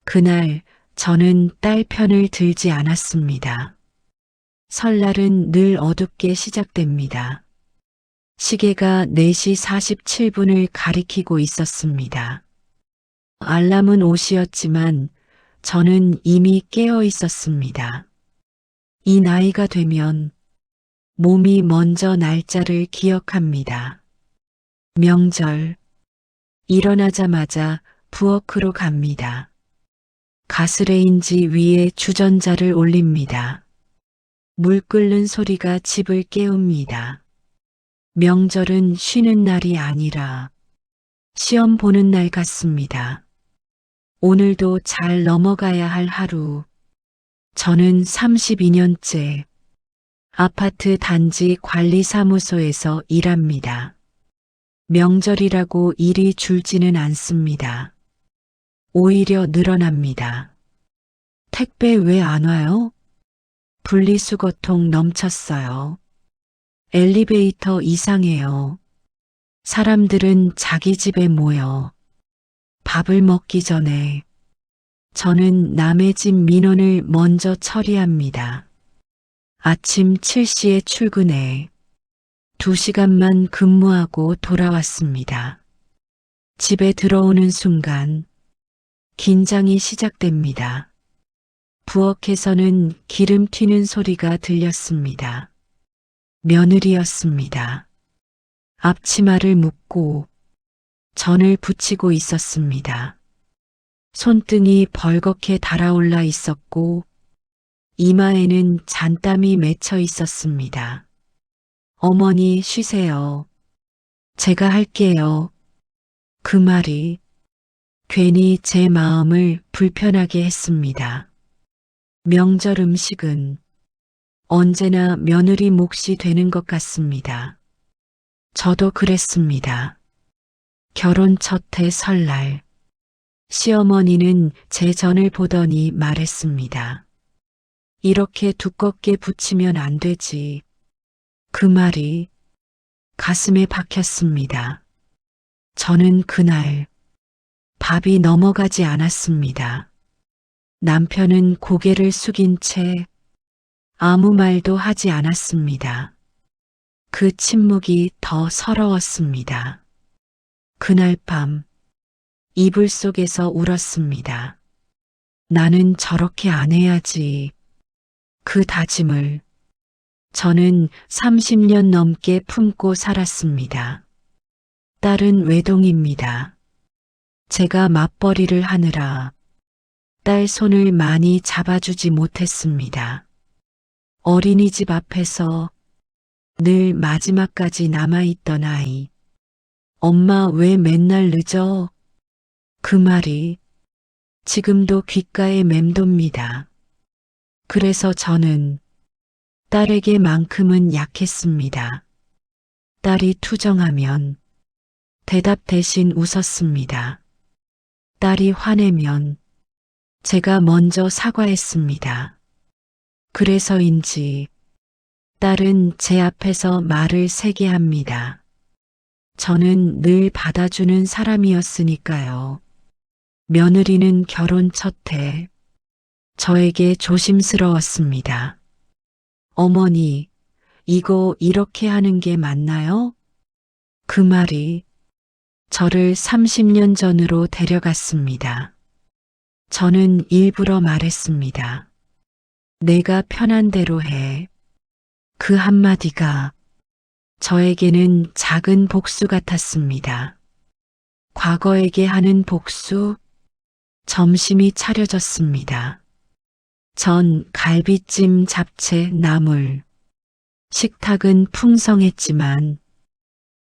그날 저는 딸 편을 들지 않았습니다. 설날은 늘 어둡게 시작됩니다. 시계가 4시 47분을 가리키고 있었습니다. 알람은 5시였지만 저는 이미 깨어 있었습니다. 이 나이가 되면 몸이 먼저 날짜를 기억합니다. 명절, 일어나자마자 부엌으로 갑니다. 가스레인지 위에 주전자를 올립니다. 물 끓는 소리가 집을 깨웁니다. 명절은 쉬는 날이 아니라 시험 보는 날 같습니다. 오늘도 잘 넘어가야 할 하루. 저는 32년째 아파트 단지 관리사무소에서 일합니다. 명절이라고 일이 줄지는 않습니다. 오히려 늘어납니다. 택배 왜 안 와요? 분리수거통 넘쳤어요. 엘리베이터 이상해요. 사람들은 자기 집에 모여 밥을 먹기 전에 저는 남의 집 민원을 먼저 처리합니다. 아침 7시에 출근해 2시간만 근무하고 돌아왔습니다. 집에 들어오는 순간 긴장이 시작됩니다. 부엌에서는 기름 튀는 소리가 들렸습니다. 며느리였습니다. 앞치마를 묶고 전을 붙이고 있었습니다. 손등이 벌겋게 달아올라 있었고 이마에는 잔땀이 맺혀 있었습니다. 어머니 쉬세요. 제가 할게요. 그 말이 괜히 제 마음을 불편하게 했습니다. 명절 음식은 언제나 며느리 몫이 되는 것 같습니다. 저도 그랬습니다. 결혼 첫 해 설날, 시어머니는 제 전을 보더니 말했습니다. 이렇게 두껍게 붙이면 안 되지. 그 말이 가슴에 박혔습니다. 저는 그날 밥이 넘어가지 않았습니다. 남편은 고개를 숙인 채 아무 말도 하지 않았습니다. 그 침묵이 더 서러웠습니다. 그날 밤 이불 속에서 울었습니다. 나는 저렇게 안 해야지. 그 다짐을 저는 30년 넘게 품고 살았습니다. 딸은 외동입니다. 제가 맞벌이를 하느라 딸 손을 많이 잡아주지 못했습니다. 어린이집 앞에서 늘 마지막까지 남아있던 아이. 엄마 왜 맨날 늦어? 그 말이 지금도 귓가에 맴돕니다. 그래서 저는 딸에게만큼은 약했습니다. 딸이 투정하면 대답 대신 웃었습니다. 딸이 화내면 제가 먼저 사과했습니다. 그래서인지 딸은 제 앞에서 말을 세게 합니다. 저는 늘 받아주는 사람이었으니까요. 며느리는 결혼 첫 해 저에게 조심스러웠습니다. 어머니, 이거 이렇게 하는 게 맞나요? 그 말이 저를 30년 전으로 데려갔습니다. 저는 일부러 말했습니다. 내가 편한 대로 해. 그 한마디가 저에게는 작은 복수 같았습니다. 과거에게 하는 복수, 점심이 차려졌습니다. 전, 갈비찜, 잡채, 나물. 식탁은 풍성했지만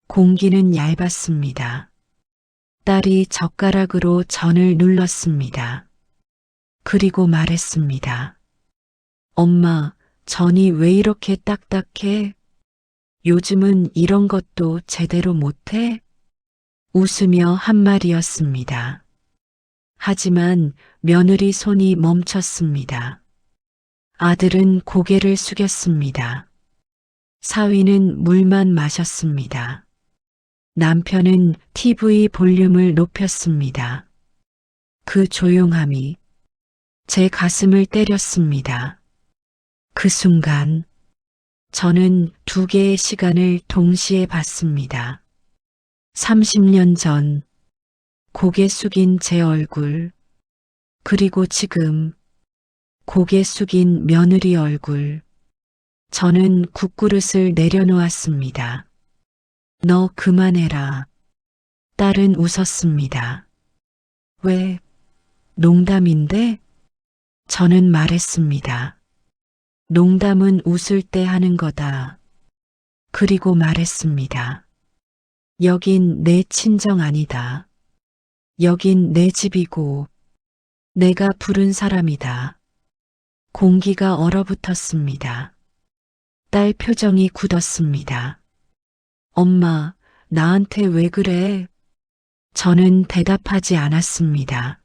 공기는 얇았습니다. 딸이 젓가락으로 전을 눌렀습니다. 그리고 말했습니다. 엄마, 전이 왜 이렇게 딱딱해? 요즘은 이런 것도 제대로 못해? 웃으며 한 말이었습니다. 하지만 며느리 손이 멈췄습니다. 아들은 고개를 숙였습니다. 사위는 물만 마셨습니다. 남편은 TV 볼륨을 높였습니다. 그 조용함이 제 가슴을 때렸습니다. 그 순간 저는 두 개의 시간을 동시에 봤습니다. 30년 전 고개 숙인 제 얼굴, 그리고 지금 고개 숙인 며느리 얼굴. 저는 국그릇을 내려놓았습니다. 너 그만해라. 딸은 웃었습니다. 왜? 농담인데? 저는 말했습니다. 농담은 웃을 때 하는 거다. 그리고 말했습니다. 여긴 내 친정 아니다. 여긴 내 집이고 내가 부른 사람이다. 공기가 얼어붙었습니다. 딸 표정이 굳었습니다. 엄마, 나한테 왜 그래? 저는 대답하지 않았습니다.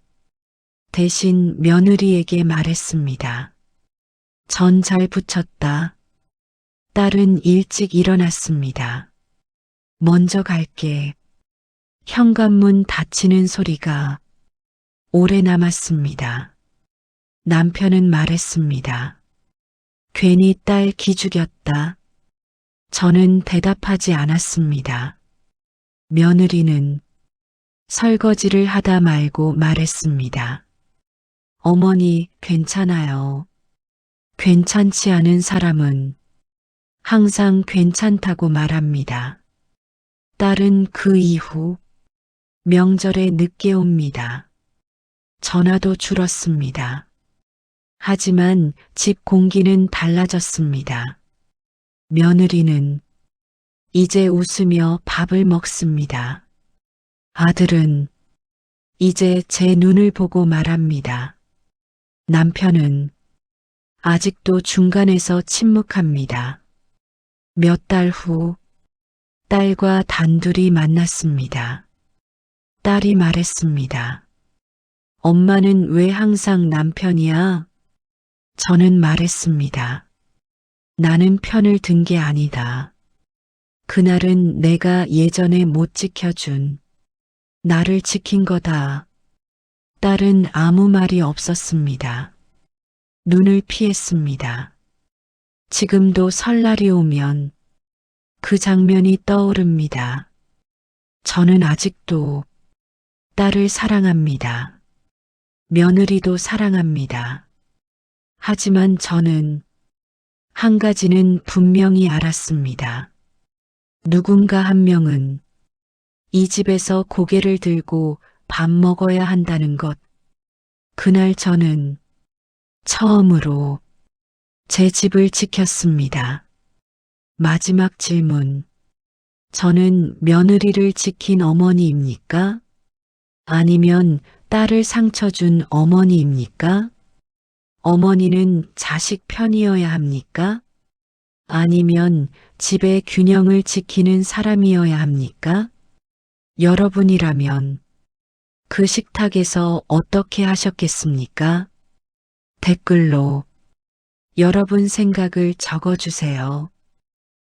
대신 며느리에게 말했습니다. 전 잘 부쳤다. 딸은 일찍 일어났습니다. 먼저 갈게. 현관문 닫히는 소리가 오래 남았습니다. 남편은 말했습니다. 괜히 딸 기죽였다. 저는 대답하지 않았습니다. 며느리는 설거지를 하다 말고 말했습니다. 어머니, 괜찮아요. 괜찮지 않은 사람은 항상 괜찮다고 말합니다. 딸은 그 이후 명절에 늦게 옵니다. 전화도 줄었습니다. 하지만 집 공기는 달라졌습니다. 며느리는 이제 웃으며 밥을 먹습니다. 아들은 이제 제 눈을 보고 말합니다. 남편은 아직도 중간에서 침묵합니다. 몇 달 후 딸과 단둘이 만났습니다. 딸이 말했습니다. 엄마는 왜 항상 남편이야? 저는 말했습니다. 나는 편을 든 게 아니다. 그날은 내가 예전에 못 지켜준 나를 지킨 거다. 딸은 아무 말이 없었습니다. 눈을 피했습니다. 지금도 설날이 오면 그 장면이 떠오릅니다. 저는 아직도 딸을 사랑합니다. 며느리도 사랑합니다. 하지만 저는 한 가지는 분명히 알았습니다. 누군가 한 명은 이 집에서 고개를 들고 밥 먹어야 한다는 것. 그날 저는 처음으로 제 집을 지켰습니다. 마지막 질문. 저는 며느리를 지킨 어머니입니까? 아니면 딸을 상처 준 어머니입니까? 어머니는 자식 편이어야 합니까? 아니면 집의 균형을 지키는 사람이어야 합니까? 여러분이라면 그 식탁에서 어떻게 하셨겠습니까? 댓글로 여러분 생각을 적어주세요.